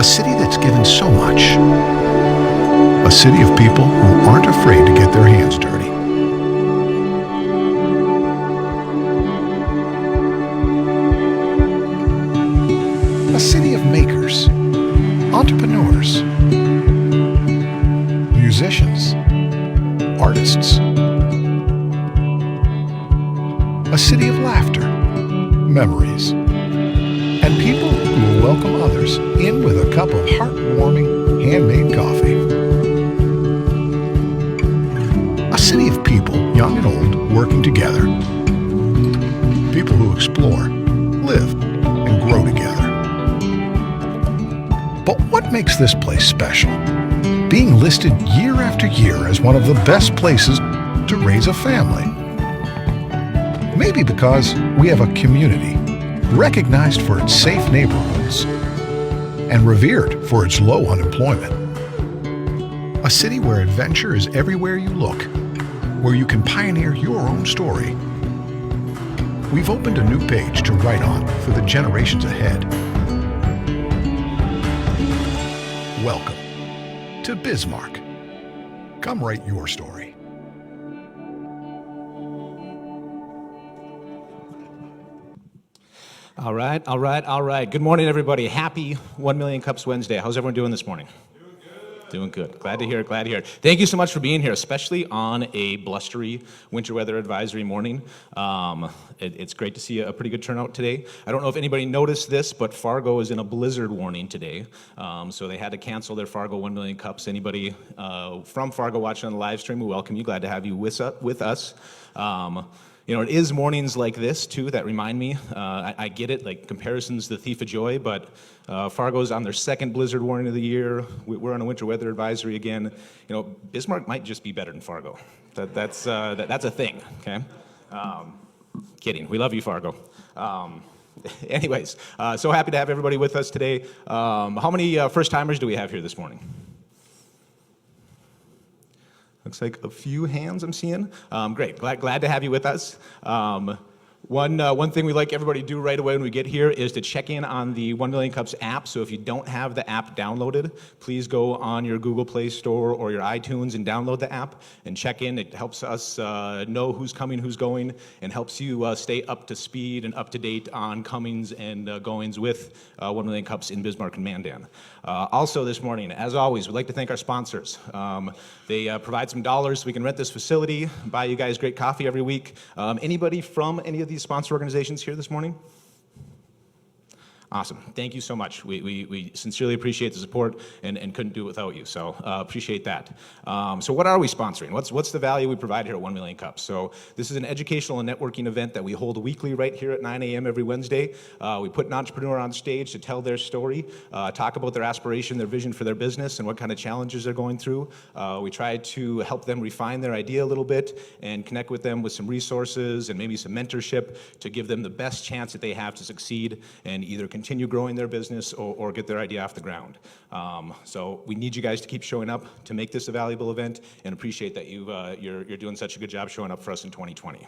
A city that's given so much. A city of people who aren't afraid to get their hands dirty. A city of makers, entrepreneurs, musicians, artists. A city of laughter, memories, and people who will welcome others in with a cup of heartwarming handmade coffee. A city of people, young and old, working together. People who explore, live, and grow together. But what makes this place special? Being listed year after year as one of the best places to raise a family. Maybe because we have a community recognized for its safe neighborhoods and revered for its low unemployment. A city where adventure is everywhere you look, where you can pioneer your own story. We've opened a new page to write on for the generations ahead. Welcome to Bismarck. Come write your story. All right. Good morning, everybody. Happy 1 Million Cups Wednesday. How's everyone doing this morning? Doing good. Glad to hear it. Thank you so much for being here, especially on a blustery winter weather advisory morning. It's great to see a pretty good turnout today. I don't know if anybody noticed this, but Fargo is in a blizzard warning today. So they had to cancel their Fargo 1 Million Cups. Anybody from Fargo watching on the live stream, we welcome you. Glad to have you with us. It is mornings like this, too, that remind me. I get it, like comparison's the thief of joy, but Fargo's on their second blizzard warning of the year. We're on a winter weather advisory again. Bismarck might just be better than Fargo. That's a thing, okay? Kidding. We love you, Fargo. Anyways, so happy to have everybody with us today. How many first-timers do we have here this morning? Looks like a few hands I'm seeing. Great, glad to have you with us. One thing we like everybody to do right away when we get here is to check in on the 1 Million Cups app. So if you don't have the app downloaded, please go on your Google Play Store or your iTunes and download the app and check in. It helps us know who's coming, who's going, and helps you stay up to speed and up to date on comings and goings with 1 Million Cups in Bismarck and Mandan. Also this morning, as always, we'd like to thank our sponsors. They provide some dollars so we can rent this facility, buy you guys great coffee every week. Anybody from any of these sponsor organizations here this morning? Awesome. Thank you so much. We sincerely appreciate the support and couldn't do it without you, so appreciate that. So what are we sponsoring? What's the value we provide here at 1 Million Cups? So this is an educational and networking event that we hold weekly right here at 9 a.m. every Wednesday. We put an entrepreneur on stage to tell their story, talk about their aspiration, their vision for their business, and what kind of challenges they're going through. We try to help them refine their idea a little bit and connect with them with some resources and maybe some mentorship to give them the best chance that they have to succeed and either continue growing their business or get their idea off the ground. So we need you guys to keep showing up to make this a valuable event and appreciate that you're doing such a good job showing up for us in 2020.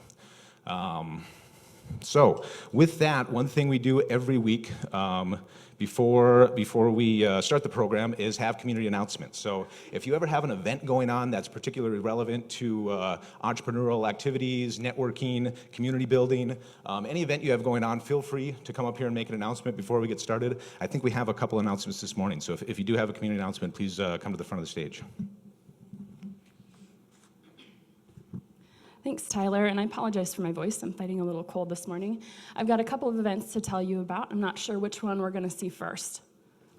So with that, one thing we do every week before we start the program is have community announcements. So if you ever have an event going on that's particularly relevant to entrepreneurial activities, networking, community building, any event you have going on, feel free to come up here and make an announcement before we get started. I think we have a couple announcements this morning, so if you do have a community announcement, please come to the front of the stage. Thanks, Tyler, and I apologize for my voice. I'm fighting a little cold this morning. I've got a couple of events to tell you about. I'm not sure which one we're going to see first.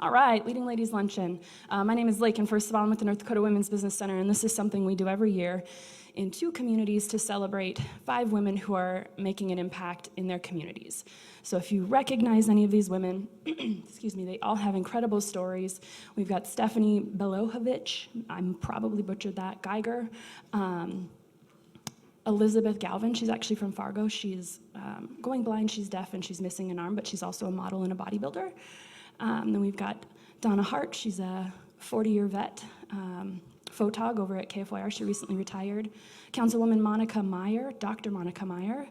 All right, Leading Ladies Luncheon. My name is Lake, and first of all, I'm with the North Dakota Women's Business Center, and this is something we do every year in 2 communities to celebrate 5 women who are making an impact in their communities. So if you recognize any of these women, excuse me, they all have incredible stories. We've got Stephanie Belohovich, I'm probably butchered that, Geiger, Elizabeth Galvin, she's actually from Fargo. She's going blind, she's deaf, and she's missing an arm, but she's also a model and a bodybuilder. Then we've got Donna Hart, she's a 40-year vet, photog over at KFYR, she recently retired. Councilwoman Monica Meyer, Dr. Monica Meyer,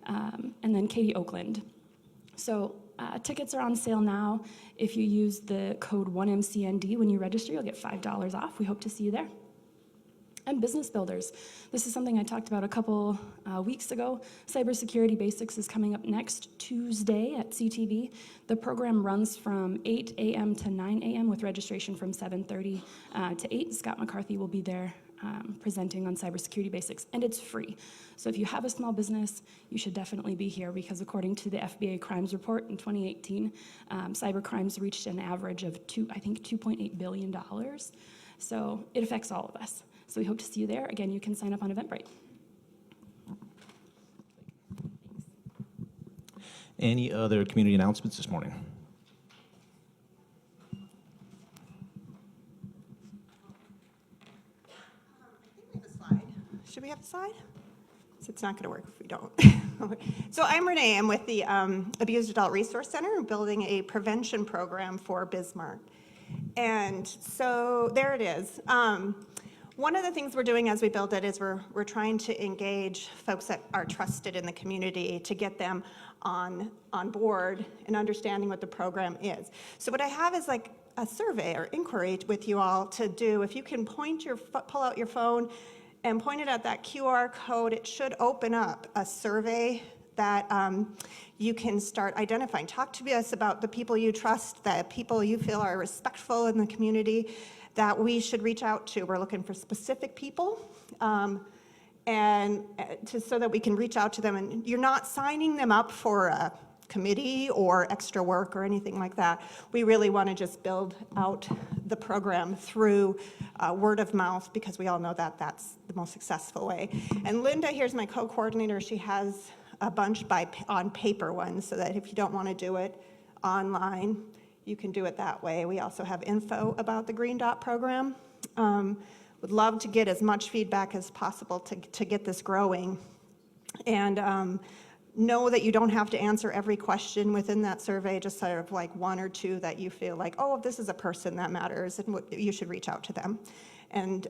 and then Katie Oakland. So Tickets are on sale now. If you use the code 1MCND when you register, you'll get $5 off. We hope to see you there. And business builders. This is something I talked about a couple weeks ago. Cybersecurity Basics is coming up next Tuesday at CTV. The program runs from 8 a.m. to 9 a.m. with registration from 7:30 to 8. Scott McCarthy will be there presenting on cybersecurity basics, and it's free. So if you have a small business, you should definitely be here, because according to the FBA Crimes Report in 2018, cyber crimes reached an average of $2.8 billion. So it affects all of us. So we hope to see you there. Again, you can sign up on Eventbrite. Any other community announcements this morning? Should we have a slide? So it's not going to work if we don't. So I'm Renee. I'm with the Abused Adult Resource Center, building a prevention program for Bismarck. And so there it is. One of the things we're doing as we build it is we're trying to engage folks that are trusted in the community to get them on board and understanding what the program is. So what I have is like a survey or inquiry with you all to do. If you can pull out your phone and point it at that QR code, it should open up a survey that you can start identifying. Talk to us about the people you trust, the people you feel are respectful in the community that we should reach out to. We're looking for specific people so that we can reach out to them. And you're not signing them up for a committee or extra work or anything like that. We really want to just build out the program through word of mouth, because we all know that that's the most successful way. And Linda, here's my co-coordinator. She has a bunch on paper ones, so that if you don't want to do it online, you can do it that way. We also have info about the Green Dot program. Would love to get as much feedback as possible to get this growing. And know that you don't have to answer every question within that survey, just sort of like one or two that you feel like, oh, this is a person that matters, and you should reach out to them. And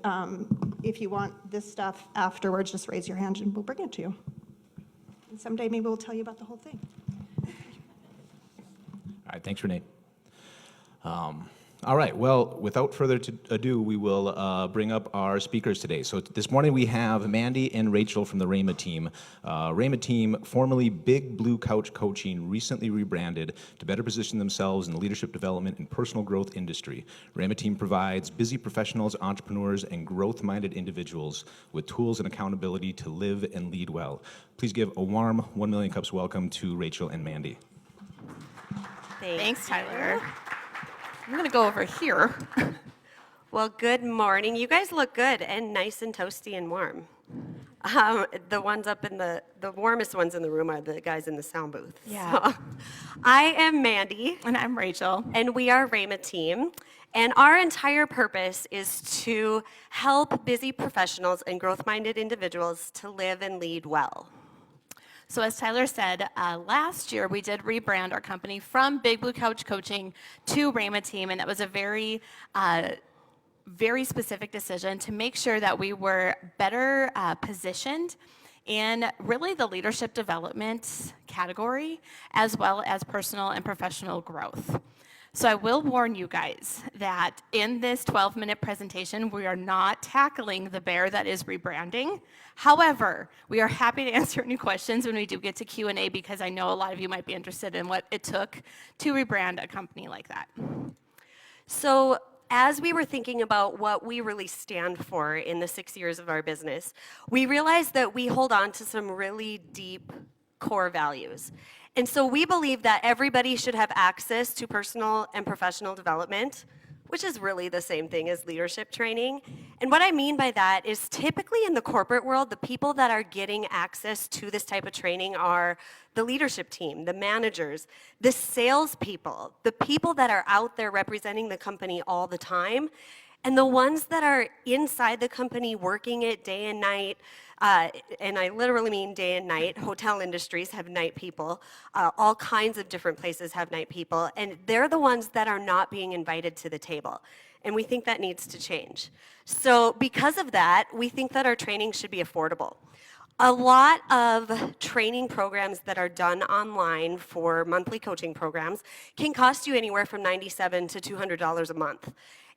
if you want this stuff afterwards, just raise your hand and we'll bring it to you. And someday maybe we'll tell you about the whole thing. All right, thanks, Renee. All right, well, without further ado, we will bring up our speakers today. So this morning we have Mandy and Raychel from the Rayma Team. Rayma Team, formerly Big Blue Couch Coaching, recently rebranded to better position themselves in the leadership development and personal growth industry. Rayma Team provides busy professionals, entrepreneurs, and growth-minded individuals with tools and accountability to live and lead well. Please give a warm 1 Million Cups welcome to Raychel and Mandy. Thanks, Tyler. I'm going to go over here. Well, good morning. You guys look good and nice and toasty and warm. The ones up in the warmest ones in the room are the guys in the sound booth. Yeah. So, I am Mandy. And I'm Raychel. And we are Rayma Team. And our entire purpose is to help busy professionals and growth-minded individuals to live and lead well. So as Tyler said, last year we did rebrand our company from Big Blue Couch Coaching to Rayma Team, and that was a very specific decision to make sure that we were better positioned in really the leadership development category, as well as personal and professional growth. So I will warn you guys that in this 12-minute presentation, we are not tackling the bear that is rebranding. However, we are happy to answer any questions when we do get to Q&A, because I know a lot of you might be interested in what it took to rebrand a company like that. So as we were thinking about what we really stand for in the 6 years of our business, we realized that we hold on to some really deep core values. And so we believe that everybody should have access to personal and professional development, which is really the same thing as leadership training. And what I mean by that is typically in the corporate world, the people that are getting access to this type of training are the leadership team, the managers, the salespeople, the people that are out there representing the company all the time, and the ones that are inside the company working it day and night. And I literally mean day and night. Hotel industries have night people. All kinds of different places have night people. And they're the ones that are not being invited to the table. And we think that needs to change. So because of that, we think that our training should be affordable. A lot of training programs that are done online for monthly coaching programs can cost you anywhere from $97 to $200 a month.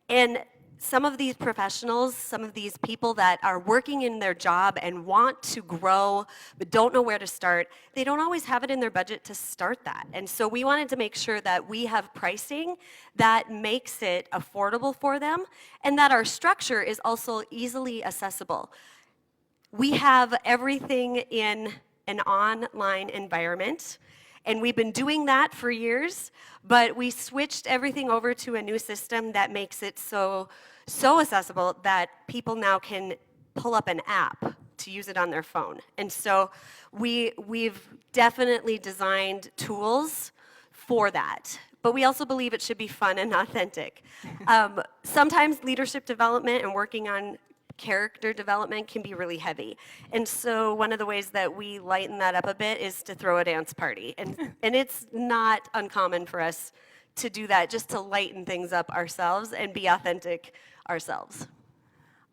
And some of these professionals, some of these people that are working in their job and want to grow but don't know where to start, they don't always have it in their budget to start that. And so we wanted to make sure that we have pricing that makes it affordable for them and that our structure is also easily accessible. We have everything in an online environment, and we've been doing that for years, but we switched everything over to a new system that makes it so accessible that people now can pull up an app to use it on their phone. And so we've definitely designed tools for that. But we also believe it should be fun and authentic. Sometimes leadership development and working on character development can be really heavy. And so one of the ways that we lighten that up a bit is to throw a dance party. And it's not uncommon for us to do that just to lighten things up ourselves and be authentic ourselves.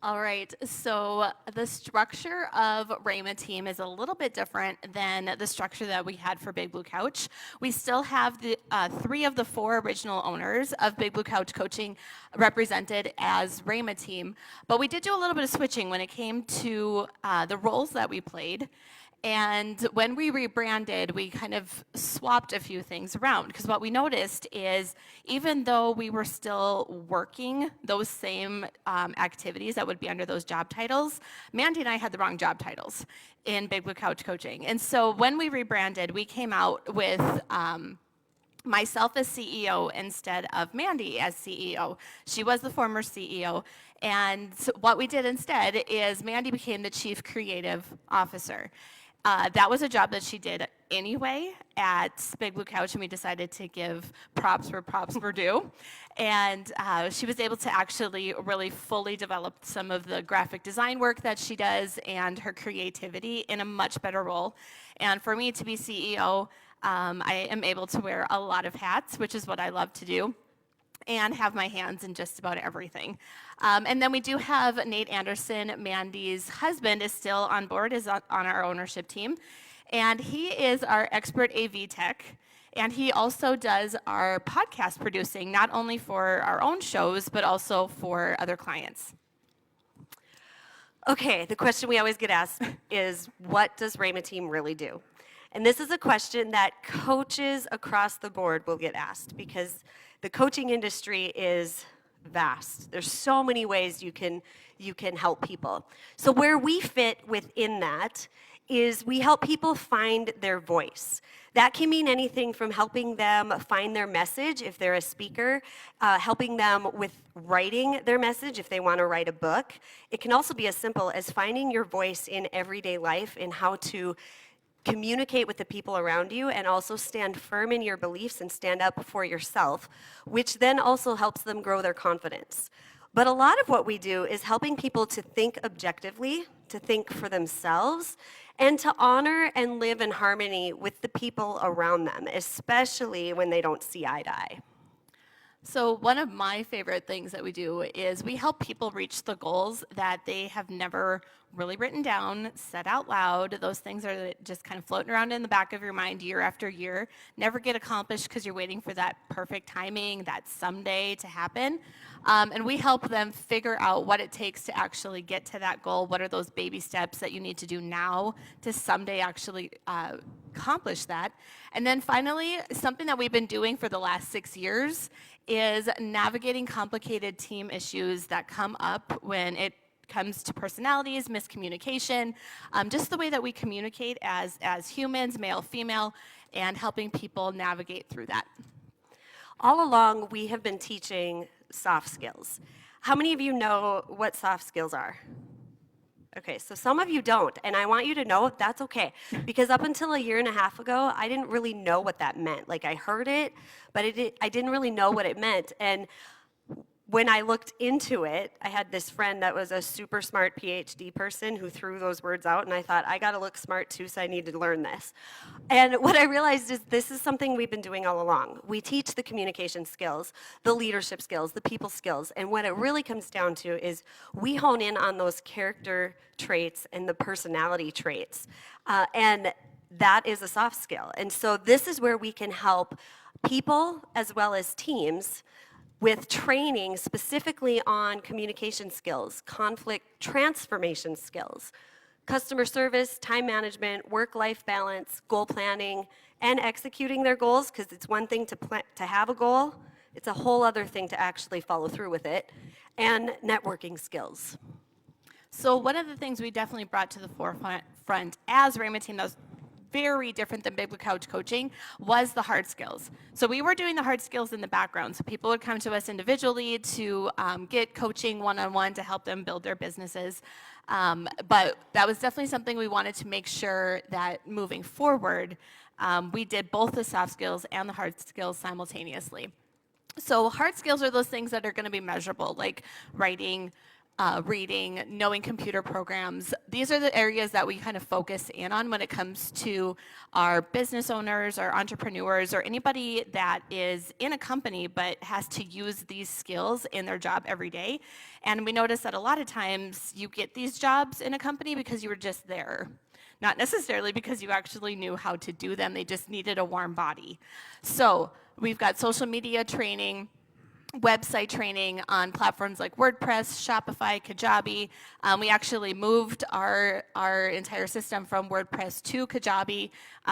All right, so the structure of Rayma Team is a little bit different than the structure that we had for Big Blue Couch. We still have the 3 of the 4 original owners of Big Blue Couch Coaching represented as Rayma Team, but we did do a little bit of switching when it came to the roles that we played. And when we rebranded, we kind of swapped a few things around, because what we noticed is even though we were still working those same activities that would be under those job titles, Mandy and I had the wrong job titles in Big Blue Couch Coaching. And so when we rebranded, we came out with myself as CEO instead of Mandy as CEO. She was the former CEO. And what we did instead is Mandy became the Chief Creative Officer. That was a job that she did anyway at Big Blue Couch, and we decided to give props where props were due. And she was able to actually really fully develop some of the graphic design work that she does and her creativity in a much better role. And for me to be CEO, I am able to wear a lot of hats, which is what I love to do, and have my hands in just about everything. And then we do have Nate Anderson, Mandy's husband, is still on board, is on our ownership team. And he is our expert AV tech. And he also does our podcast producing, not only for our own shows, but also for other clients. Okay, the question we always get asked is, what does Rayma Team really do? And this is a question that coaches across the board will get asked, because the coaching industry is vast. There's so many ways you can help people. So where we fit within that is we help people find their voice. That can mean anything from helping them find their message if they're a speaker, helping them with writing their message if they want to write a book. It can also be as simple as finding your voice in everyday life and how to communicate with the people around you and also stand firm in your beliefs and stand up for yourself, which then also helps them grow their confidence. But a lot of what we do is helping people to think objectively, to think for themselves, and to honor and live in harmony with the people around them, especially when they don't see eye to eye. So one of my favorite things that we do is we help people reach the goals that they have never really written down, said out loud. Those things are just kind of floating around in the back of your mind year after year, never get accomplished because you're waiting for that perfect timing, that someday to happen. And we help them figure out what it takes to actually get to that goal. What are those baby steps that you need to do now to someday actually accomplish that? And then finally, something that we've been doing for the last 6 years is navigating complicated team issues that come up when it comes to personalities, miscommunication, just the way that we communicate as humans, male, female, and helping people navigate through that. All along, we have been teaching soft skills. How many of you know what soft skills are? Okay, so some of you don't, and I want you to know that's okay, because up until a year and a half ago, I didn't really know what that meant. Like, I heard it, but I didn't really know what it meant. And when I looked into it, I had this friend that was a super smart PhD person who threw those words out, and I thought, I gotta look smart too, so I need to learn this. And what I realized is this is something we've been doing all along. We teach the communication skills, the leadership skills, the people skills, and what it really comes down to is we hone in on those character traits and the personality traits, and that is a soft skill. And so this is where we can help people as well as teams with training specifically on communication skills, conflict transformation skills, customer service, time management, work-life balance, goal planning, and executing their goals, because it's one thing to have a goal, it's a whole other thing to actually follow through with it, and networking skills. So one of the things we definitely brought to the forefront as Rayma Team that was very different than Big Blue Couch coaching was the hard skills. So we were doing the hard skills in the background. So people would come to us individually to get coaching one-on-one to help them build their businesses. But that was definitely something we wanted to make sure that moving forward, we did both the soft skills and the hard skills simultaneously. So hard skills are those things that are going to be measurable, like writing, reading, knowing computer programs. These are the areas that we kind of focus in on when it comes to our business owners, our entrepreneurs, or anybody that is in a company but has to use these skills in their job every day. And we notice that a lot of times you get these jobs in a company because you were just there. Not necessarily because you actually knew how to do them, they just needed a warm body. So we've got social media training, website training on platforms like WordPress, Shopify, Kajabi. We actually moved our entire system from WordPress to Kajabi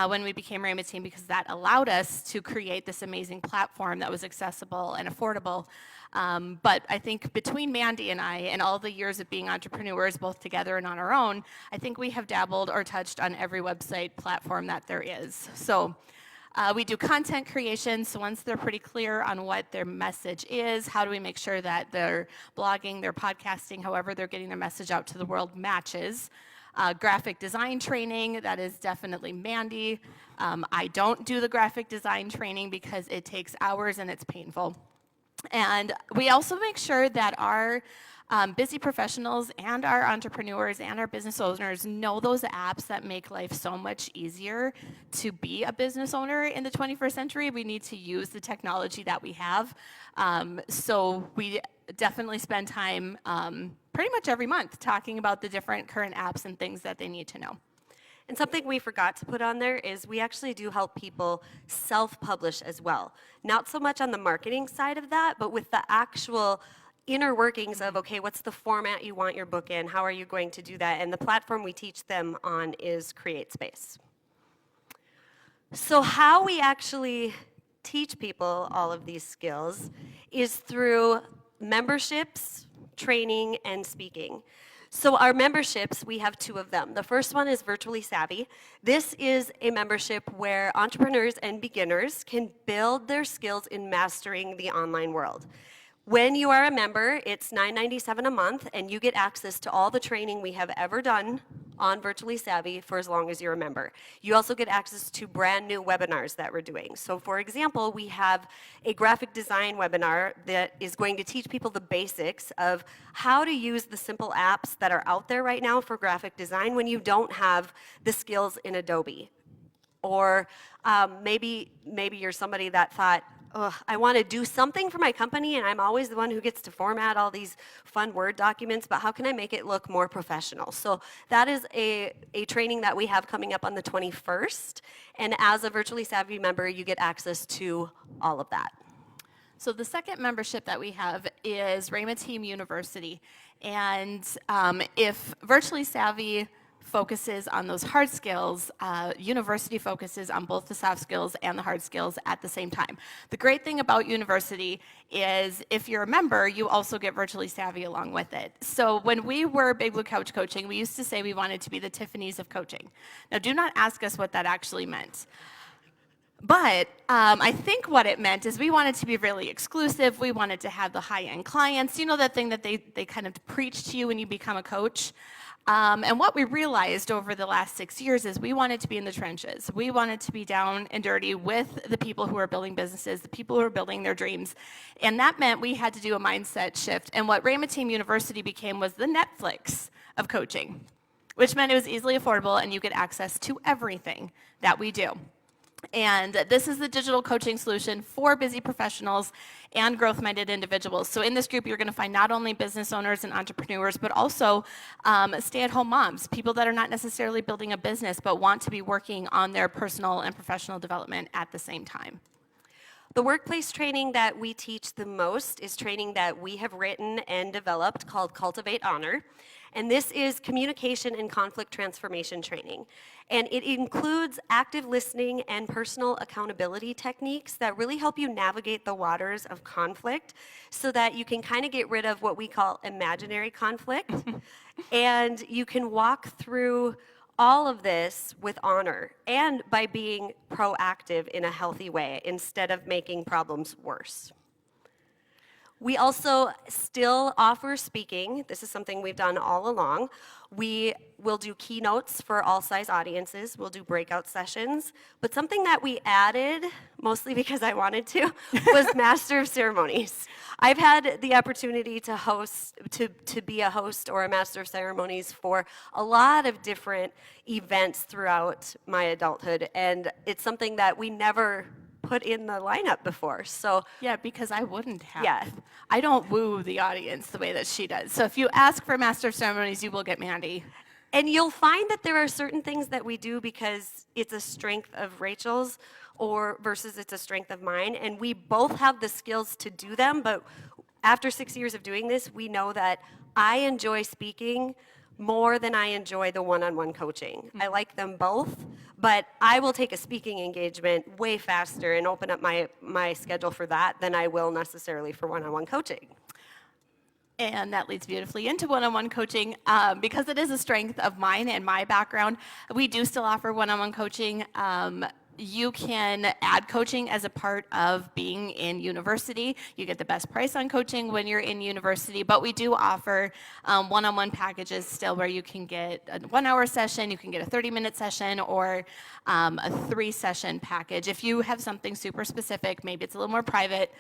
when we became Rayma Team, because that allowed us to create this amazing platform that was accessible and affordable. But I think between Mandy and I, and all the years of being entrepreneurs, both together and on our own, I think we have dabbled or touched on every website platform that there is. So we do content creation, so once they're pretty clear on what their message is, how do we make sure that their blogging, their podcasting, however they're getting their message out to the world matches. Graphic design training, that is definitely Mandy. I don't do the graphic design training because it takes hours and it's painful. And we also make sure that our busy professionals and our entrepreneurs and our business owners know those apps that make life so much easier to be a business owner in the 21st century. We need to use the technology that we have. So we definitely spend time pretty much every month talking about the different current apps and things that they need to know. And something we forgot to put on there is we actually do help people self-publish as well. Not so much on the marketing side of that, but with the actual inner workings of, okay, what's the format you want your book in? How are you going to do that? And the platform we teach them on is CreateSpace. So how we actually teach people all of these skills is through memberships, training, and speaking. So our memberships, we have two of them. The first one is Virtually Savvy. This is a membership where entrepreneurs and beginners can build their skills in mastering the online world. When you are a member, it's $9.97 a month, and you get access to all the training we have ever done on Virtually Savvy for as long as you're a member. You also get access to brand new webinars that we're doing. So for example, we have a graphic design webinar that is going to teach people the basics of how to use the simple apps that are out there right now for graphic design when you don't have the skills in Adobe. Or maybe you're somebody that thought, oh, I want to do something for my company, and I'm always the one who gets to format all these fun Word documents, but how can I make it look more professional? So that is a training that we have coming up on the 21st, and as a Virtually Savvy member, you get access to all of that. So the second membership that we have is Rayma Team University. And if Virtually Savvy focuses on those hard skills, University focuses on both the soft skills and the hard skills at the same time. The great thing about University is if you're a member, you also get Virtually Savvy along with it. So when we were Big Blue Couch Coaching, we used to say we wanted to be the Tiffany's of coaching. Now do not ask us what that actually meant. But I think what it meant is we wanted to be really exclusive. We wanted to have the high-end clients. You know that thing that they kind of preach to you when you become a coach? And what we realized over the last 6 years is we wanted to be in the trenches. We wanted to be down and dirty with the people who are building businesses, the people who are building their dreams. And that meant we had to do a mindset shift. And what Rayma Team University became was the Netflix of coaching, which meant it was easily affordable and you get access to everything that we do. And this is the digital coaching solution for busy professionals and growth-minded individuals. So in this group, you're going to find not only business owners and entrepreneurs, but also stay-at-home moms, people that are not necessarily building a business, but want to be working on their personal and professional development at the same time. The workplace training that we teach the most is training that we have written and developed called Cultivate Honor. And this is communication and conflict transformation training. And it includes active listening and personal accountability techniques that really help you navigate the waters of conflict so that you can kind of get rid of what we call imaginary conflict. And you can walk through all of this with honor and by being proactive in a healthy way instead of making problems worse. We also still offer speaking. This is something we've done all along. We will do keynotes for all size audiences. We'll do breakout sessions. But something that we added, mostly because I wanted to, was Master of Ceremonies. I've had the opportunity to host, to be a host or a Master of Ceremonies for a lot of different events throughout my adulthood. And it's something that we never put in the lineup before. So yeah, because I wouldn't have. Yeah. I don't woo the audience the way that she does. So if you ask for Master of Ceremonies, you will get Mandy. And you'll find that there are certain things that we do because it's a strength of Raychel's or versus it's a strength of mine. And we both have the skills to do them, but after 6 years of doing this, we know that I enjoy speaking more than I enjoy the one-on-one coaching. I like them both, but I will take a speaking engagement way faster and open up my schedule for that than I will necessarily for one-on-one coaching. And that leads beautifully into one-on-one coaching. Because it is a strength of mine and my background, we do still offer one-on-one coaching. You can add coaching as a part of being in university. You get the best price on coaching when you're in university, but we do offer one-on-one packages still where you can get a 1-hour session, you can get a 30-minute session, or a 3-session package. If you have something super specific, maybe it's a little more private,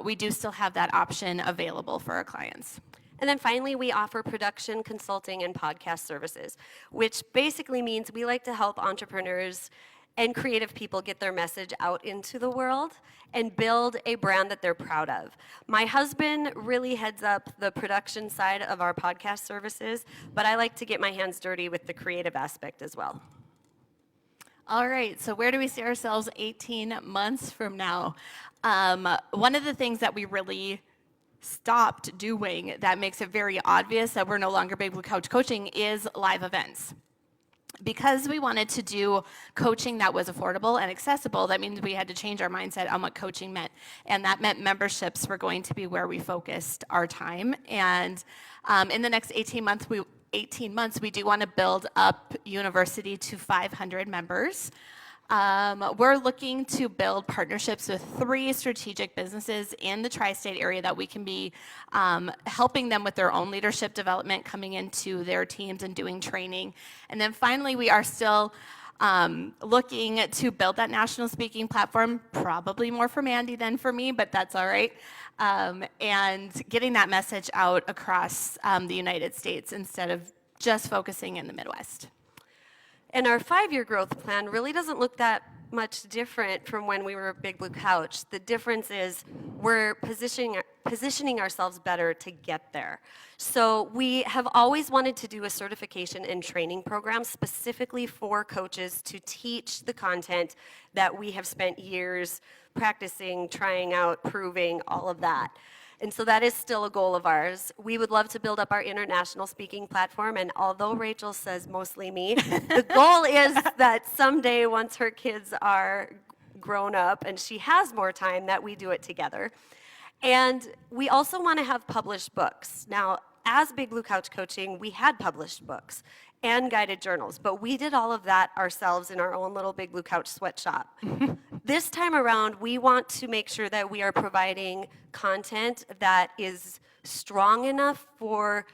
we do still have that option available for our clients. And then finally, we offer production, consulting, and podcast services, which basically means we like to help entrepreneurs and creative people get their message out into the world and build a brand that they're proud of. My husband really heads up the production side of our podcast services, but I like to get my hands dirty with the creative aspect as well. All right, so where do we see ourselves 18 months from now? One of the things that we really stopped doing that makes it very obvious that we're no longer Big Blue Couch coaching is live events. Because we wanted to do coaching that was affordable and accessible, that means we had to change our mindset on what coaching meant. And that meant memberships were going to be where we focused our time. And in the next 18 months, we do want to build up university to 500 members. We're looking to build partnerships with 3 strategic businesses in the tri-state area that we can be helping them with their own leadership development, coming into their teams and doing training. And then finally, we are still looking to build that national speaking platform, probably more for Mandy than for me, but that's all right. And getting that message out across the United States instead of just focusing in the Midwest. And our 5-year growth plan really doesn't look that much different from when we were Big Blue Couch. The difference is we're positioning ourselves better to get there. So we have always wanted to do a certification and training program specifically for coaches to teach the content that we have spent years practicing, trying out, proving, all of that. And so that is still a goal of ours. We would love to build up our international speaking platform, and although Raychel says mostly me, the goal is that someday once her kids are grown up and she has more time, that we do it together. And we also want to have published books. Now, as Big Blue Couch Coaching, we had published books and guided journals, but we did all of that ourselves in our own little Big Blue Couch sweatshop. This time around, we want to make sure that we are providing content that is strong enough for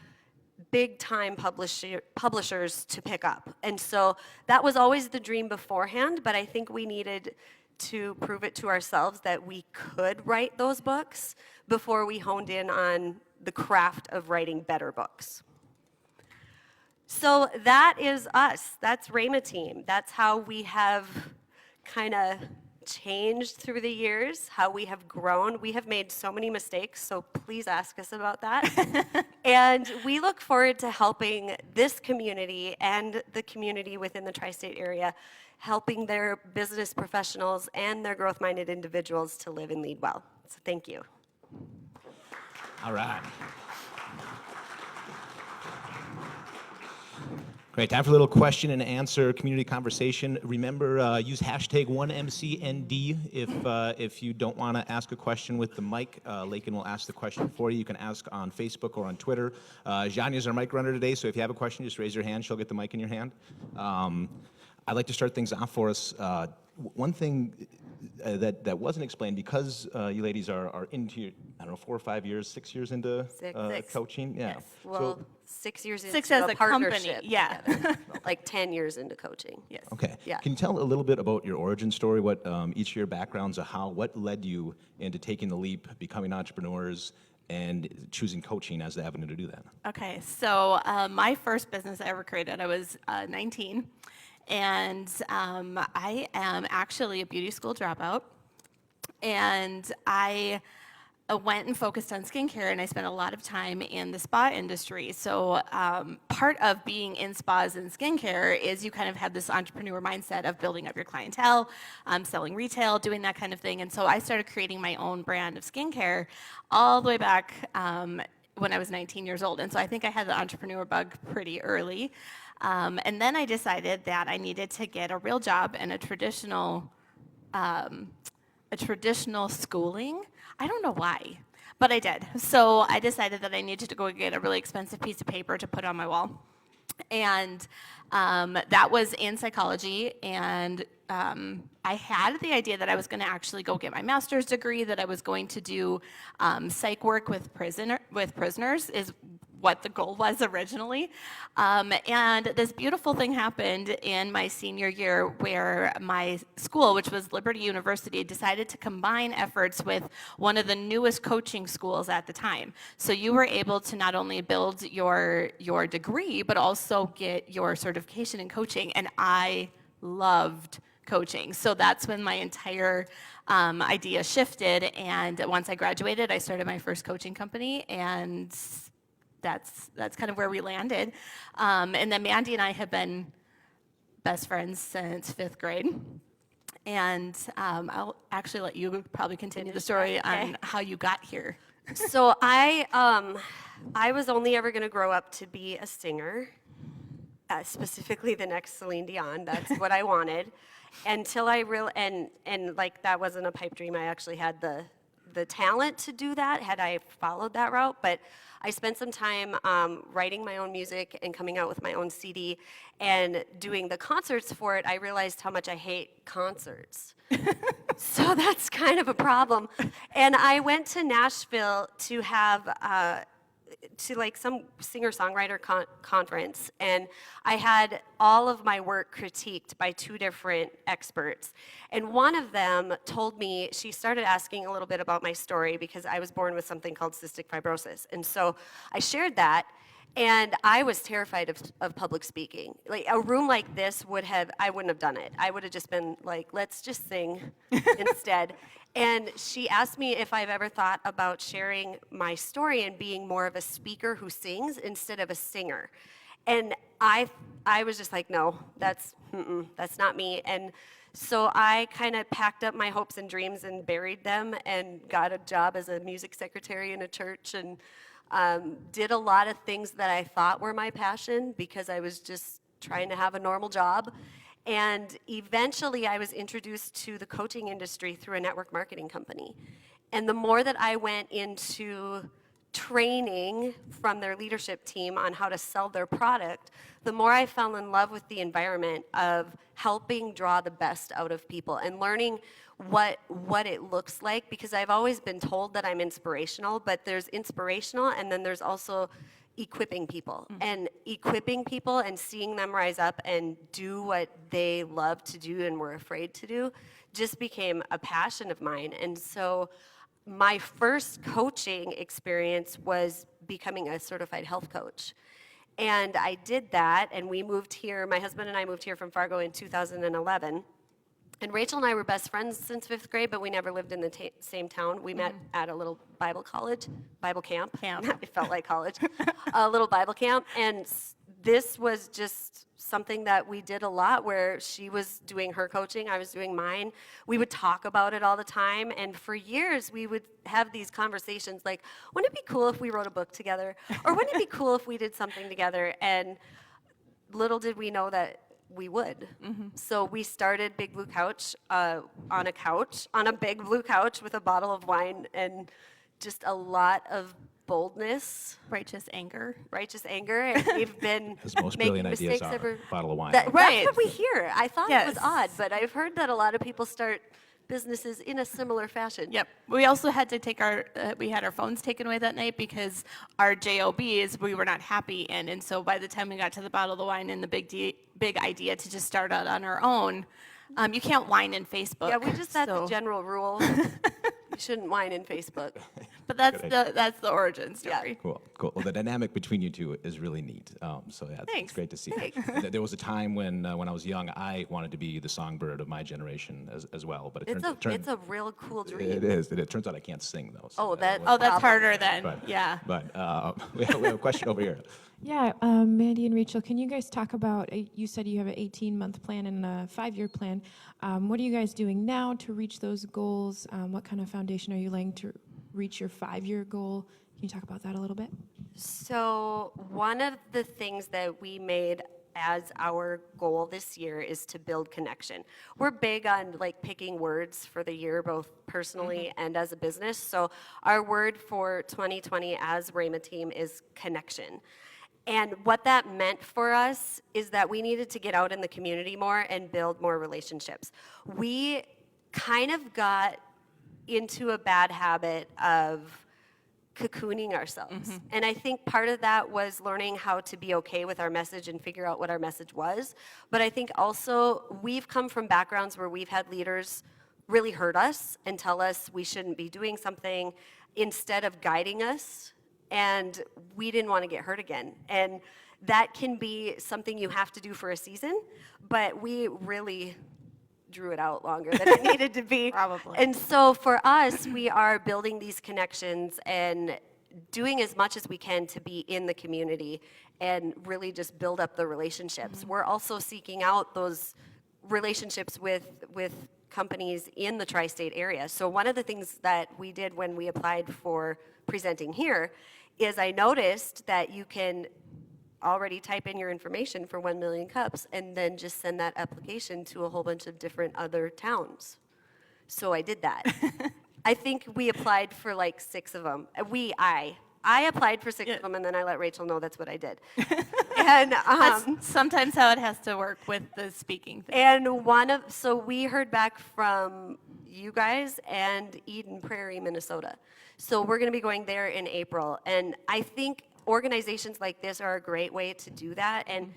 big time publishers to pick up. And so that was always the dream beforehand, but I think we needed to prove it to ourselves that we could write those books before we honed in on the craft of writing better books. So that is us. That's Rayma Team. That's how we have kind of changed through the years, how we have grown. We have made so many mistakes, so please ask us about that. And we look forward to helping this community and the community within the tri-state area, helping their business professionals and their growth-minded individuals to live and lead well. So thank you. All right. Great, time for a little question and answer, community conversation. Remember, use hashtag 1MCND if you don't want to ask a question with the mic. Lakin will ask the question for you. You can ask on Facebook or on Twitter. Janya's our mic runner today, so if you have a question, just raise your hand. She'll get the mic in your hand. I'd like to start things off for us. One thing that wasn't explained, because you ladies are into your, I don't know, 4 or 5 years, 6 years into coaching? Yeah. Yes. Well, 6 years into Six as a a company, partnership yeah. together. Like 10 years into coaching. Yes. Okay. Yeah. Can you tell a little bit about your origin story, what each of your backgrounds, what led you into taking the leap, becoming entrepreneurs, and choosing coaching as the avenue to do that? Okay, so my first business I ever created, I was 19, and I am actually a beauty school dropout, and I went and focused on skincare, and I spent a lot of time in the spa industry. So part of being in spas and skincare is you kind of have this entrepreneur mindset of building up your clientele, selling retail, doing that kind of thing. And so I started creating my own brand of skincare all the way back when I was 19 years old. And so I think I had the entrepreneur bug pretty early. And then I decided that I needed to get a real job and a traditional schooling. I don't know why, but I did. So I decided that I needed to go get a really expensive piece of paper to put on my wall. And that was in psychology. And I had the idea that I was going to actually go get my master's degree, that I was going to do psych work with prisoners, is what the goal was originally. And this beautiful thing happened in my senior year where my school, which was Liberty University, decided to combine efforts with one of the newest coaching schools at the time. So you were able to not only build your degree, but also get your certification in coaching. And I loved coaching. So that's when my entire idea shifted. And once I graduated, I started my first coaching company, and that's kind of where we landed. And then Mandy and I have been best friends since 5th grade. And I'll actually let you probably continue the story on how you got here. So I was only ever going to grow up to be a singer, specifically the next Celine Dion. That's what I wanted. Until I and like that wasn't a pipe dream. I actually had the talent to do that had I followed that route, but I spent some time writing my own music and coming out with my own CD and doing the concerts for it. I realized how much I hate concerts. So that's kind of a problem. And I went to Nashville to have to like some singer-songwriter conference, and I had all of my work critiqued by 2 different experts. And one of them told me, she started asking a little bit about my story because I was born with something called cystic fibrosis. And so I shared that, and I was terrified of public speaking. Like a room like this I wouldn't have done it. I would have just been like, let's just sing instead. And she asked me if I've ever thought about sharing my story and being more of a speaker who sings instead of a singer. And I was just like, no, that's not me. And so I kind of packed up my hopes and dreams and buried them and got a job as a music secretary in a church and did a lot of things that I thought were my passion because I was just trying to have a normal job. And eventually I was introduced to the coaching industry through a network marketing company. And the more that I went into training from their leadership team on how to sell their product, the more I fell in love with the environment of helping draw the best out of people and learning what it looks like, because I've always been told that I'm inspirational, but there's inspirational and then there's also equipping people and seeing them rise up and do what they love to do and were afraid to do just became a passion of mine. And so my first coaching experience was becoming a certified health coach. And I did that, and we moved here, my husband and I moved here from Fargo in 2011. And Raychel and I were best friends since 5th grade, but we never lived in the same town. We met at a little Bible camp. It felt like college. A little Bible camp. And this was just something that we did a lot, where she was doing her coaching, I was doing mine. We would talk about it all the time. And for years, we would have these conversations like, wouldn't it be cool if we wrote a book together? Or wouldn't it be cool if we did something together? And little did we know that we would. So we started Big Blue Couch on a big blue couch with a bottle of wine and just a lot of boldness. Righteous anger. And we've been His most making brilliant ideas mistakes are bottle of wine. That's Right. what we hear. I thought it was Yes. odd, but I've heard that a lot of people start businesses in a similar fashion. Yep. We also had to take we had our phones taken away that night because our JOBs we were not happy in. And so by the time we got to the bottle of the wine and the big idea to just start out on our own, you can't whine in Facebook. Yeah, that's the so- general rule. You shouldn't whine in Facebook. But that's the origin story. Cool. Well, the dynamic between you two is really neat. So yeah, it's Thanks. great to see. Thanks. And there was a time when I was young, I wanted to be the songbird of my generation as well. But It's a real cool dream. It is. It turns out I can't sing though. So Oh, that that- was- Oh, that's Problem. harder then. But, Yeah. But we have a question over here. Yeah, Mandy and Raychel, can you guys talk about, you said you have an 18-month plan and a 5-year plan. What are you guys doing now to reach those goals? What kind of foundation are you laying to reach your 5-year goal? Can you talk about that a little bit? So one of the things that we made as our goal this year is to build connection. We're big on like picking words for the year, both personally and as a business. So our word for 2020 as Rayma Team is connection. And what that meant for us is that we needed to get out in the community more and build more relationships. We kind of got into a bad habit of cocooning ourselves. And I think part of that was learning how to be okay with our message and figure out what our message was. But I think also we've come from backgrounds where we've had leaders really hurt us and tell us we shouldn't be doing something instead of guiding us. And we didn't want to get hurt again. And that can be something you have to do for a season, but we really drew it out longer than it needed to be. Probably. And so for us, we are building these connections and doing as much as we can to be in the community and really just build up the relationships. We're also seeking out those relationships with companies in the tri-state area. So one of the things that we did when we applied for presenting here is I noticed that you can already type in your information for 1 million cups and then just send that application to a whole bunch of different other towns. So I did that. I think we applied for like 6 of them. I applied for 6 of them, and then I let Raychel know that's what I did. And That's sometimes how it has to work with the speaking thing. and so we heard back from you guys and Eden Prairie, Minnesota. So we're going to be going there in April, and I think organizations like this are a great way to do that, and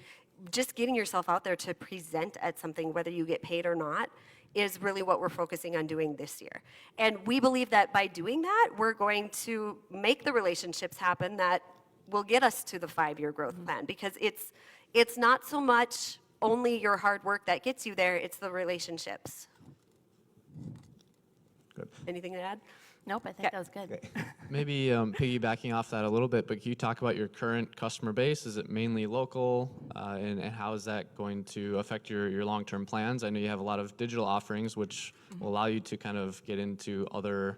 just getting yourself out there to present at something, whether you get paid or not, is really what we're focusing on doing this year. And we believe that by doing that, we're going to make the relationships happen that will get us to the 5-year growth plan, because it's not so much only your hard work that gets you there, it's the relationships. Good. Anything to add? Nope, I think that was good. Maybe piggybacking off that a little bit, but can you talk about your current customer base? Is it mainly local, and how is that going to affect your long-term plans? I know you have a lot of digital offerings, which will allow you to kind of get into other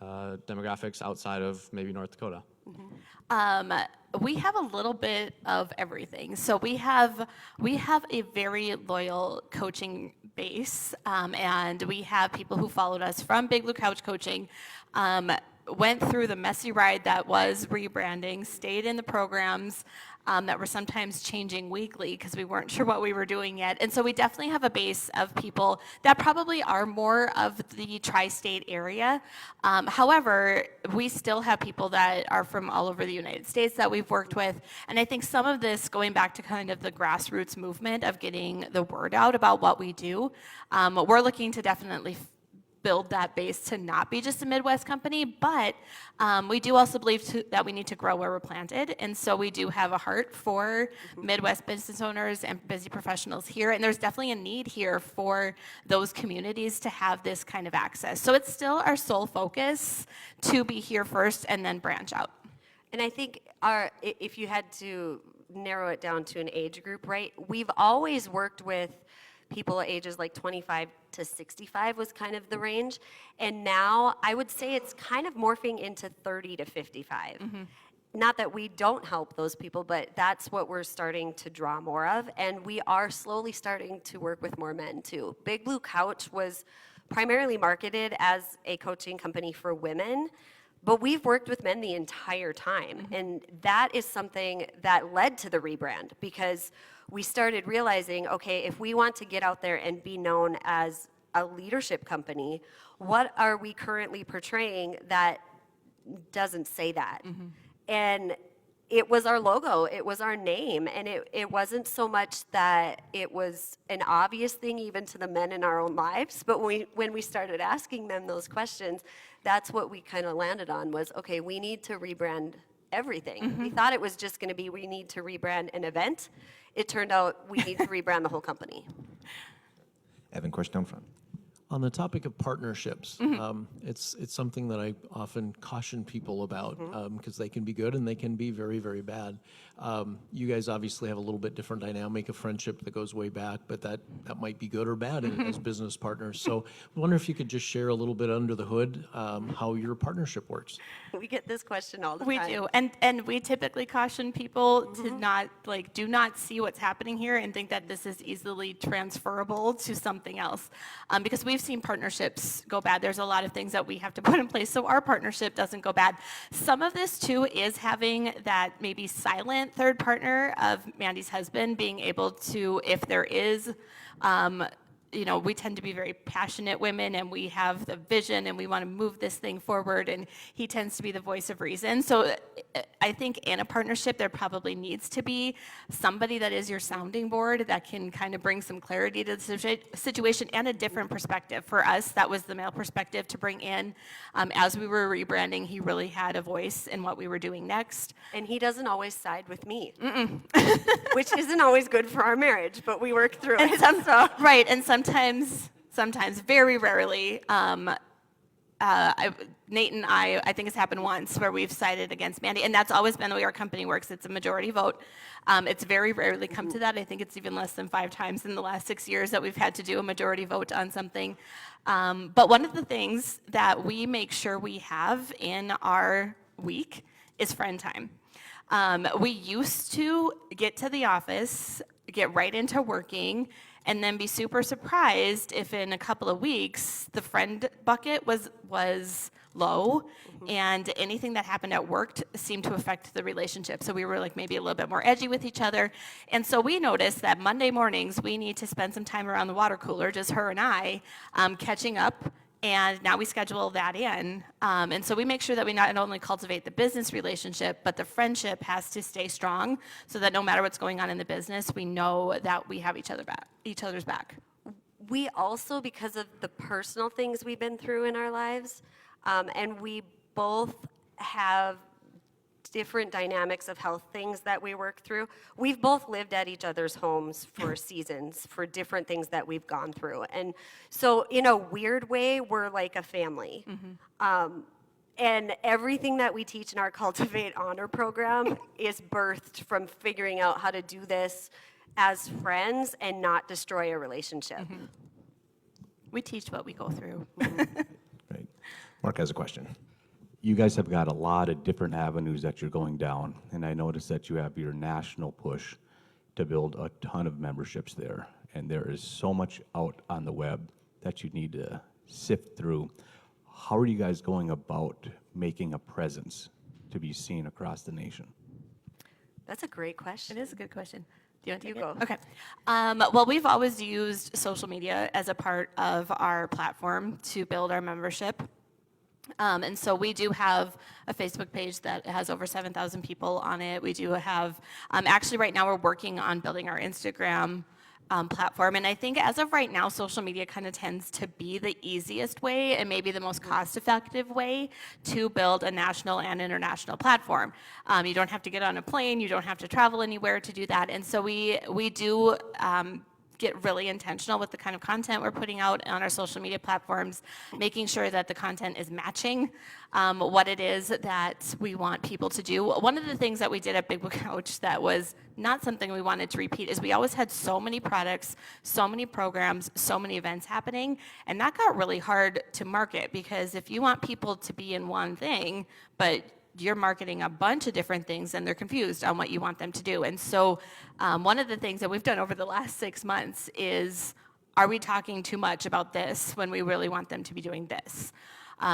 demographics outside of maybe North Dakota. We have a little bit of everything. So we have a very loyal coaching base, and we have people who followed us from Big Blue Couch Coaching, went through the messy ride that was rebranding, stayed in the programs, that were sometimes changing weekly because we weren't sure what we were doing yet. And so we definitely have a base of people that probably are more of the tri-state area. However, we still have people that are from all over the United States that we've worked with. And I think some of this, going back to kind of the grassroots movement of getting the word out about what we do, we're looking to definitely build that base to not be just a Midwest company, but we do also believe that we need to grow where we're planted, and so we do have a heart for Midwest business owners and busy professionals here, and there's definitely a need here for those communities to have this kind of access. So it's still our sole focus to be here first and then branch out. And I think if you had to narrow it down to an age group, right, we've always worked with people ages like 25 to 65 was kind of the range. And now I would say it's kind of morphing into 30 to 55. Not that we don't help those people, but that's what we're starting to draw more of. And we are slowly starting to work with more men too. Big Blue Couch was primarily marketed as a coaching company for women, but we've worked with men the entire time. And that is something that led to the rebrand, because we started realizing, okay, if we want to get out there and be known as a leadership company, what are we currently portraying that doesn't say that? And it was our logo, it was our name, and it wasn't so much that it was an obvious thing even to the men in our own lives, but when we started asking them those questions, that's what we kind of landed on was, okay, we need to rebrand everything. We thought it was just going to be we need to rebrand an event. It turned out we need to rebrand the whole company. Evan, question down front. On the topic of partnerships, it's something that I often caution people about because they can be good and they can be very, very bad. You guys obviously have a little bit different dynamic of friendship that goes way back, but that might be good or bad as business partners. So I wonder if you could just share a little bit under the hood how your partnership works. We get this question all the We time. do, and we typically caution people to not, do not see what's happening here and think that this is easily transferable to something else, because we've seen partnerships go bad. There's a lot of things that we have to put in place so our partnership doesn't go bad. Some of this too is having that maybe silent third partner of Mandy's husband being able to, if there is, we tend to be very passionate women and we have the vision and we want to move this thing forward, and he tends to be the voice of reason. So I think in a partnership there probably needs to be somebody that is your sounding board that can kind of bring some clarity to the situation and a different perspective. For us, that was the male perspective to bring in. As we were rebranding, he really had a voice in what we were doing next. And he doesn't always side with me, which isn't always good for our marriage, but we work through it. Right, and sometimes, very rarely, Nate and I think it's happened once where we've sided against Mandy, and that's always been the way our company works. It's a majority vote. It's very rarely come to that. I think it's even less than 5 times in the last 6 years that we've had to do a majority vote on something. But one of the things that we make sure we have in our week is friend time. We used to get to the office, get right into working, and then be super surprised if in a couple of weeks the friend bucket was low, and anything that happened at work seemed to affect the relationship. So we were like maybe a little bit more edgy with each other. And so we noticed that Monday mornings we need to spend some time around the water cooler, just her and I, catching up. And now we schedule that in. And so we make sure that we not only cultivate the business relationship, but the friendship has to stay strong so that no matter what's going on in the business, we know that we have each other's back. We also, because of the personal things we've been through in our lives, and we both have different dynamics of health things that we work through. We've both lived at each other's homes for seasons, for different things that we've gone through. And so in a weird way, we're like a family. And everything that we teach in our Cultivate Honor program is birthed from figuring out how to do this as friends and not destroy a relationship. We teach what we go through. Right. Mark has a question. You guys have got a lot of different avenues that you're going down, and I noticed that you have your national push to build a ton of memberships there, and there is so much out on the web that you need to sift through. How are you guys going about making a presence to be seen across the nation? That's a great question. It is a good question. Do you want to You take it? go. Okay. Well, we've always used social media as a part of our platform to build our membership. And so we do have a Facebook page that has over 7,000 people on it. We do have, actually right now we're working on building our Instagram platform. And I think as of right now, social media kind of tends to be the easiest way and maybe the most cost-effective way to build a national and international platform. You don't have to get on a plane, you don't have to travel anywhere to do that. And so we do get really intentional with the kind of content we're putting out on our social media platforms, making sure that the content is matching what it is that we want people to do. One of the things that we did at Big Blue Couch that was not something we wanted to repeat is we always had so many products, so many programs, so many events happening, and that got really hard to market because if you want people to be in one thing, but you're marketing a bunch of different things and they're confused on what you want them to do. And so one of the things that we've done over the last 6 months is, are we talking too much about this when we really want them to be doing this?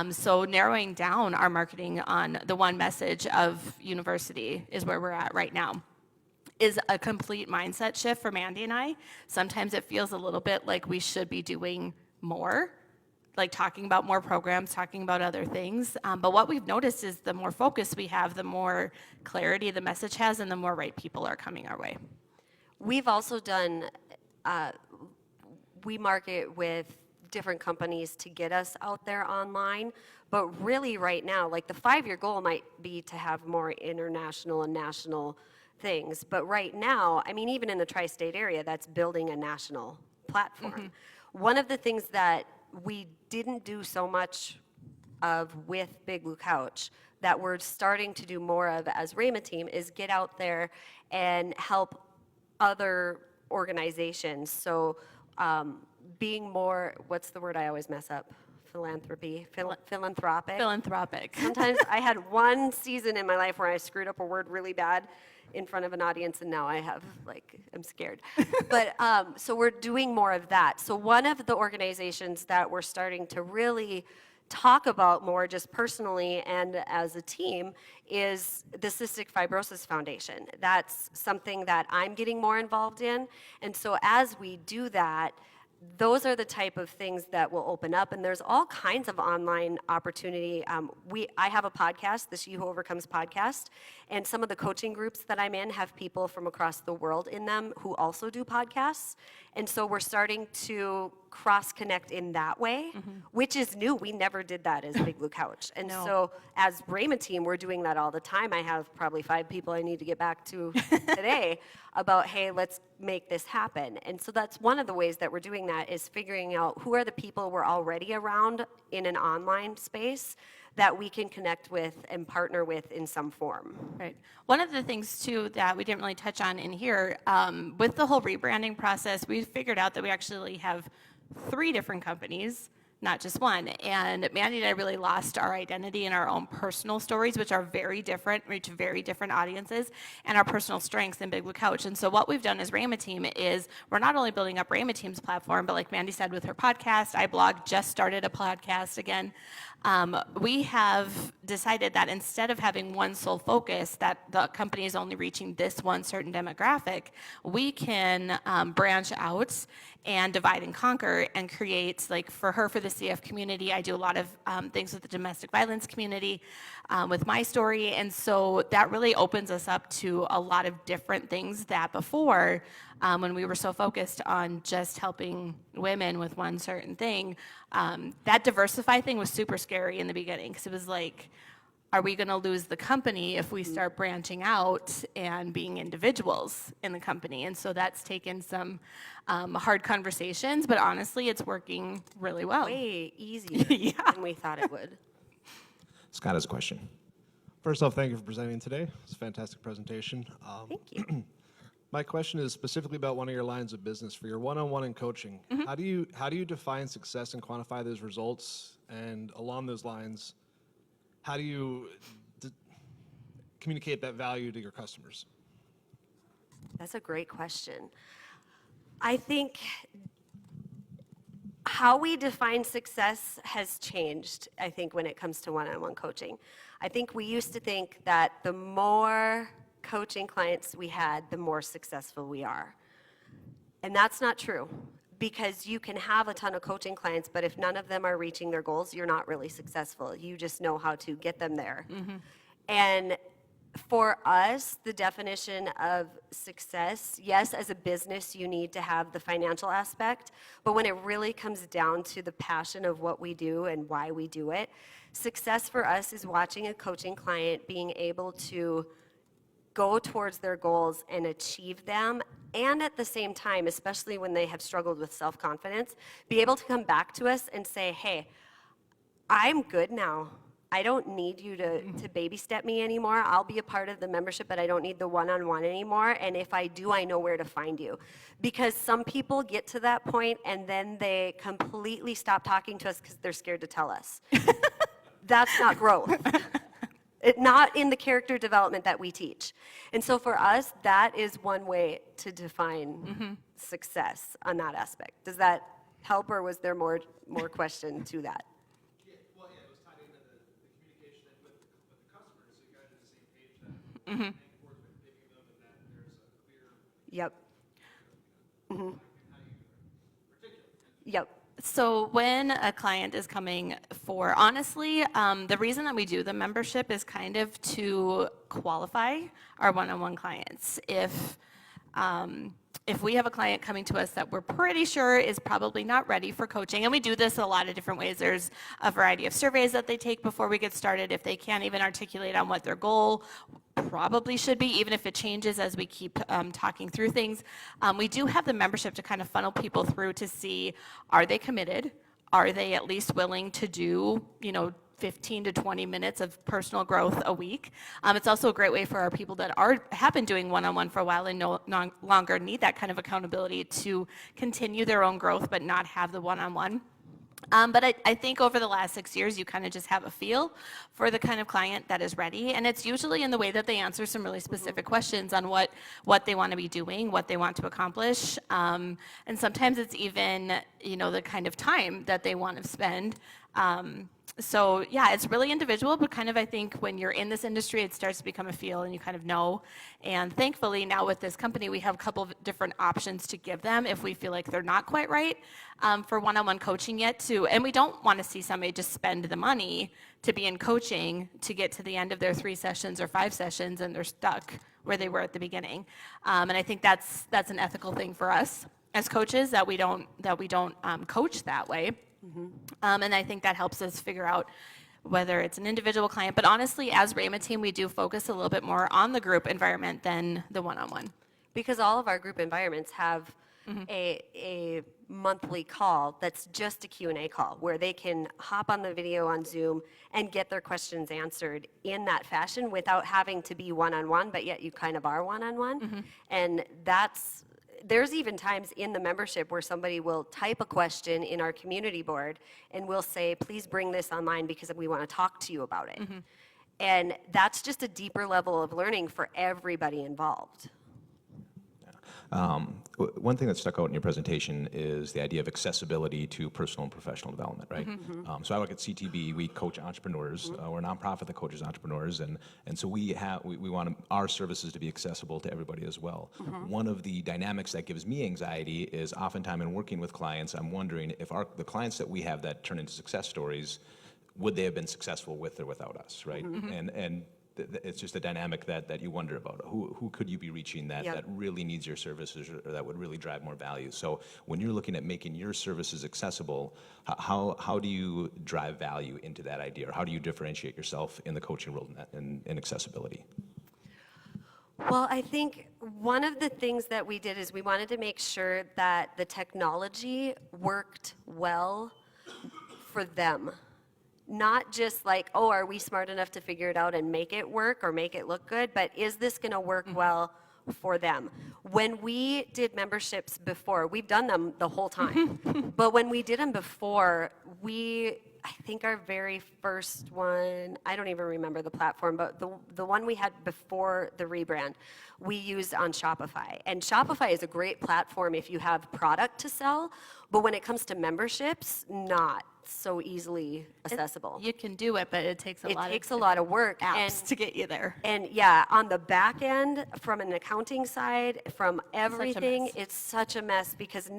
So narrowing down our marketing on the one message of university is where we're at right now. Is a complete mindset shift for Mandy and I. Sometimes it feels a little bit like we should be doing more, like talking about more programs, talking about other things. But what we've noticed is the more focus we have, the more clarity the message has, and the more right people are coming our way. We've also done, we market with different companies to get us out there online, but really right now, like the 5-year goal might be to have more international and national things. But right now, I mean, even in the tri-state area, that's building a national platform. One of the things that we didn't do so much of with Big Blue Couch that we're starting to do more of as Rayma Team is get out there and help other organizations. So being more, what's the word I always mess up? Philanthropic. Philanthropic. Sometimes I had one season in my life where I screwed up a word really bad in front of an audience, and now I have, like, I'm scared. But so we're doing more of that. So one of the organizations that we're starting to really talk about more just personally and as a team is the Cystic Fibrosis Foundation. That's something that I'm getting more involved in. And so as we do that, those are the type of things that will open up, and there's all kinds of online opportunity. I have a podcast, the She Who Overcomes podcast, and some of the coaching groups that I'm in have people from across the world in them who also do podcasts, and so we're starting to cross-connect in that way, which is new. We never did that as Big Blue Couch, and so as Rayma Team, we're doing that all the time. I have probably 5 people I need to get back to today about, hey, let's make this happen. And so that's one of the ways that we're doing that is figuring out who are the people we're already around in an online space that we can connect with and partner with in some form. Right. One of the things, too, that we didn't really touch on in here, with the whole rebranding process, we figured out that we actually have 3 different companies, not just one. And Mandy and I really lost our identity in our own personal stories, which are very different, reach very different audiences, and our personal strengths in Big Blue Couch. And so what we've done as Rayma Team is we're not only building up Rayma Team's platform, but like Mandy said with her podcast, I blog just started a podcast again. We have decided that instead of having one sole focus, that the company is only reaching this one certain demographic, we can branch out and divide and conquer and create, like for her, for the CF community, I do a lot of things with the domestic violence community with my story. And so that really opens us up to a lot of different things that before, when we were so focused on just helping women with one certain thing, that diversify thing was super scary in the beginning because it was like, are we going to lose the company if we start branching out and being individuals in the company? And so that's taken some hard conversations, but honestly, it's working really well. Way easier than we thought it would. Scott has a question. First off, thank you for presenting today. It's a fantastic presentation. Thank you. My question is specifically about one of your lines of business for your one-on-one and coaching. How do you define success and quantify those results? And along those lines, how do you communicate that value to your customers? That's a great question. I think how we define success has changed, I think, when it comes to one-on-one coaching. I think we used to think that the more coaching clients we had, the more successful we are. And that's not true, because you can have a ton of coaching clients, but if none of them are reaching their goals, you're not really successful. You just know how to get them there. And for us, the definition of success, yes, as a business, you need to have the financial aspect, but when it really comes down to the passion of what we do and why we do it, success for us is watching a coaching client being able to go towards their goals and achieve them, and at the same time, especially when they have struggled with self-confidence, be able to come back to us and say, hey, I'm good now. I don't need you to baby step me anymore. I'll be a part of the membership, but I don't need the one-on-one anymore. And if I do, I know where to find you. Because some people get to that point and then they completely stop talking to us because they're scared to tell us. That's not growth. Not in the character development that we teach. And so for us, that is one way to define success on that aspect. Does that help, or was there more question to that? Yep. Yep. So when a client is coming for, honestly, the reason that we do the membership is kind of to qualify our one-on-one clients. If we have a client coming to us that we're pretty sure is probably not ready for coaching, and we do this a lot of different ways. There's a variety of surveys that they take before we get started. If they can't even articulate on what their goal probably should be, even if it changes as we keep talking through things. We do have the membership to kind of funnel people through to see, are they committed? Are they at least willing to do, 15 to 20 minutes of personal growth a week? It's also a great way for our people that have been doing one-on-one for a while and no longer need that kind of accountability to continue their own growth but not have the one-on-one. But I think over the last 6 years, you kind of just have a feel for the kind of client that is ready. And it's usually in the way that they answer some really specific questions on what they want to be doing, what they want to accomplish. And sometimes it's even, the kind of time that they want to spend. So yeah, it's really individual, but kind of I think when you're in this industry, it starts to become a feel and you kind of know. And thankfully now with this company, we have a couple of different options to give them if we feel like they're not quite right for one-on-one coaching yet and we don't want to see somebody just spend the money to be in coaching to get to the end of their 3 sessions or 5 sessions and they're stuck where they were at the beginning. And I think that's an ethical thing for us as coaches, that we don't coach that way. And I think that helps us figure out whether it's an individual client. But honestly, as Rayma Team, we do focus a little bit more on the group environment than the one-on-one. Because all of our group environments have a monthly call that's just a Q&A call where they can hop on the video on Zoom and get their questions answered in that fashion without having to be one-on-one, but yet you kind of are one-on-one. And there's even times in the membership where somebody will type a question in our community board and we'll say, please bring this online because we want to talk to you about it. And that's just a deeper level of learning for everybody involved. One thing that stuck out in your presentation is the idea of accessibility to personal and professional development, right? So I work at CTB. We coach entrepreneurs. We're a nonprofit that coaches entrepreneurs, and so we want our services to be accessible to everybody as well. One of the dynamics that gives me anxiety is oftentimes in working with clients, I'm wondering if the clients that we have that turn into success stories, would they have been successful with or without us, right? And it's just a dynamic that you wonder about. Who could you be reaching that really needs your services or that would really drive more value? So when you're looking at making your services accessible, how do you drive value into that idea? Or how do you differentiate yourself in the coaching world in accessibility? Well, I think one of the things that we did is we wanted to make sure that the technology worked well for them. Not just like, oh, are we smart enough to figure it out and make it work or make it look good, but is this going to work well for them? When we did memberships before, we've done them the whole time, but when we did them before, I think our very first one, I don't even remember the platform, but the one we had before the rebrand, we used on Shopify. And Shopify is a great platform if you have product to sell, but when it comes to memberships, not so easily accessible. You can do it, but it takes a lot. It takes a lot of work apps to get you there. And yeah, on the back end, from an accounting side, from everything, mess. it's such a mess because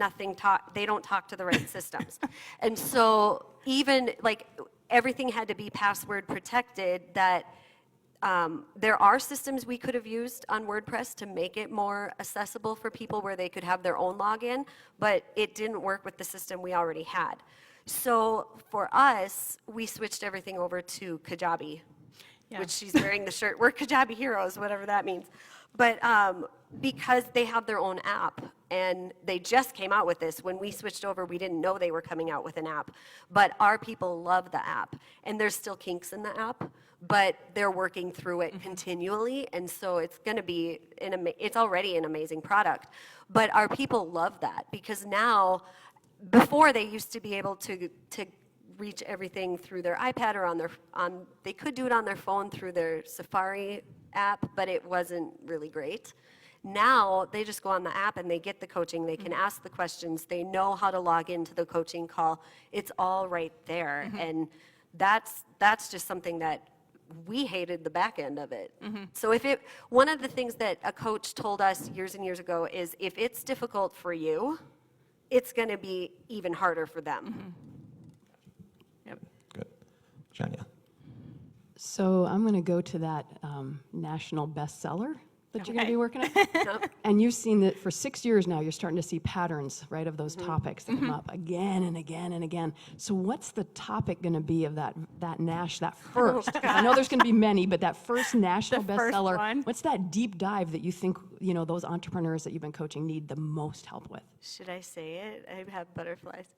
they don't talk to the right systems. And so even like everything had to be password protected. That there are systems we could have used on WordPress to make it more accessible for people where they could have their own login, but it didn't work with the system we already had. So for us, we switched everything over to Kajabi, which she's wearing the shirt. We're Kajabi heroes, whatever that means. But because they have their own app, and they just came out with this. When we switched over, we didn't know they were coming out with an app. But our people love the app, and there's still kinks in the app, but they're working through it continually, and so it's going to be, it's already an amazing product. But our people love that, because now, before they used to be able to reach everything through their iPad or they could do it on their phone through their Safari app, but it wasn't really great. Now they just go on the app and they get the coaching. They can ask the questions. They know how to log into the coaching call. It's all right there, and that's just something that we hated the back end of it. So one of the things that a coach told us years and years ago is, if it's difficult for you, it's going to be even harder for them. Yep. Good. Janya. So I'm going to go to that national bestseller that you're going to be working on. And you've seen that for 6 years now, you're starting to see patterns, right, of those topics that come up again and again and again. So what's the topic going to be of that first? I know there's going to be many, but that first national bestseller, what's that deep dive that you think, those entrepreneurs that you've been coaching need the most help with? Should I say it? I have butterflies.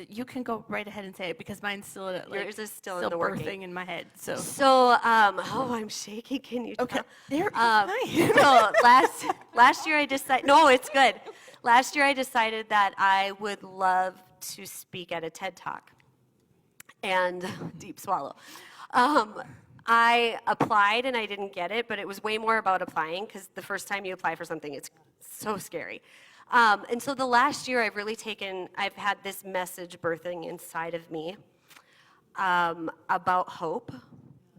You can go right ahead and say it, because mine's still Yours is still in the working. birthing in my head. So I'm shaking. Can you tell? Okay, there. No, last year I decided. No, it's good. Last year I decided that I would love to speak at a TED Talk. And deep swallow. I applied and I didn't get it, but it was way more about applying, because the first time you apply for something, it's so scary. And so the last year I've had this message birthing inside of me about hope,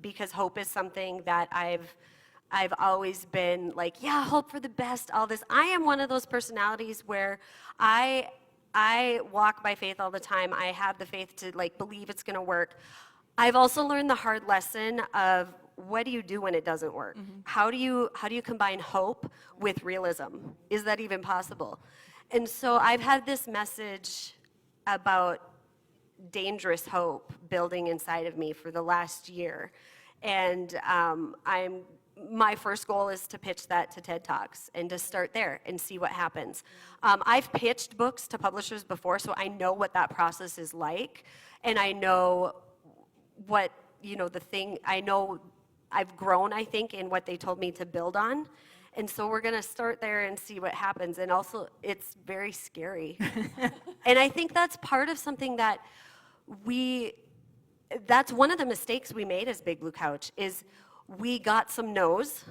because hope is something that I've always been like, yeah, hope for the best, all this. I am one of those personalities where I walk by faith all the time. I have the faith to believe it's gonna work. I've also learned the hard lesson of, what do you do when it doesn't work? How do you combine hope with realism? Is that even possible? And so I've had this message about dangerous hope building inside of me for the last year. And my first goal is to pitch that to TED Talks and to start there and see what happens. I've pitched books to publishers before, so I know what that process is like, and I know what, I know I've grown, I think, in what they told me to build on. And so we're going to start there and see what happens. And also, it's very scary. And I think that's part of something that that's one of the mistakes we made as Big Blue Couch, is we got some no's,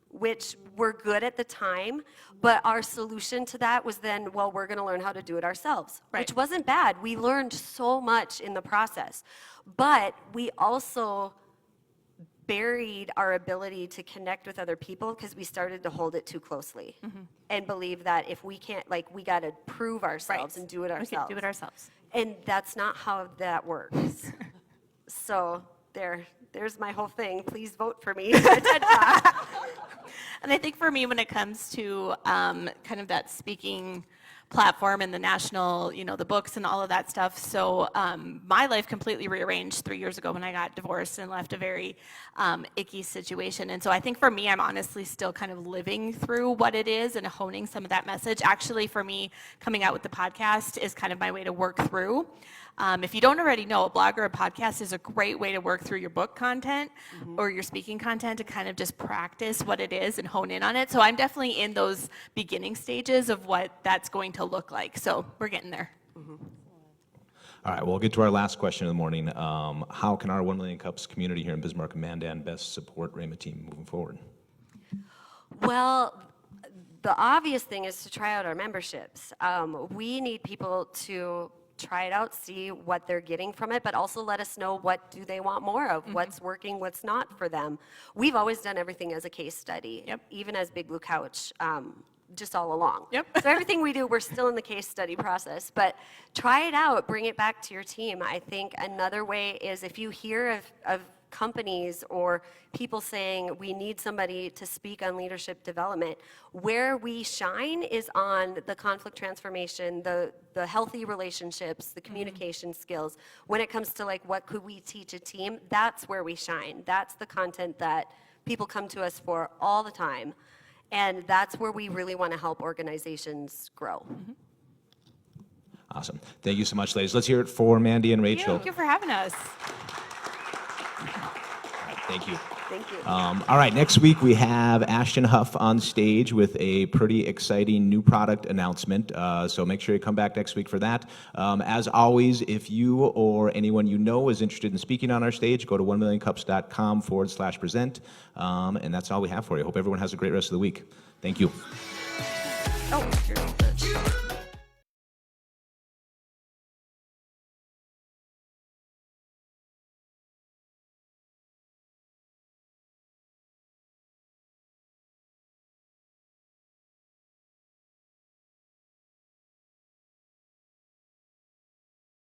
which were good at the time, but our solution to that was then, well, we're going to learn how to do it ourselves, which wasn't bad. We learned so much in the process. But we also buried our ability to connect with other people, because we started to hold it too closely and believe that if we can't, we got to prove ourselves and do it ourselves. We can do it ourselves. And that's not how that works. So there's my whole thing. Please vote for me. And I think for me, when it comes to kind of that speaking platform and the national, the books and all of that stuff. So my life completely rearranged 3 years ago when I got divorced and left a very icky situation. And so I think for me, I'm honestly still kind of living through what it is and honing some of that message. Actually, for me, coming out with the podcast is kind of my way to work through. If you don't already know, a blog or a podcast is a great way to work through your book content or your speaking content, to kind of just practice what it is and hone in on it. So I'm definitely in those beginning stages of what that's going to look like. So we're getting there. All right, we'll get to our last question of the morning. How can our 1 Million Cups community here in Bismarck and Mandan best support Rayma Team moving forward? Well, the obvious thing is to try out our memberships. We need people to try it out, see what they're getting from it, but also let us know what do they want more of, what's working, what's not for them. We've always done everything as a case study, even as Big Blue Couch, just all along. So everything we do, we're still in the case study process, but try it out, bring it back to your team. I think another way is if you hear of companies or people saying we need somebody to speak on leadership development, where we shine is on the conflict transformation, the healthy relationships, the communication skills. When it comes to like what could we teach a team, that's where we shine. That's the content that people come to us for all the time. And that's where we really want to help organizations grow. Awesome. Thank you so much, ladies. Let's hear it for Mandy and Raychel. Thank you for having us. Thank you. Thank you. All right, next week we have Ashton Huff on stage with a pretty exciting new product announcement. So make sure you come back next week for that. As always, if you or anyone you know is interested in speaking on our stage, go to 1millioncups.com/present. And that's all we have for you. Hope everyone has a great rest of the week. Thank you. Oh, here's the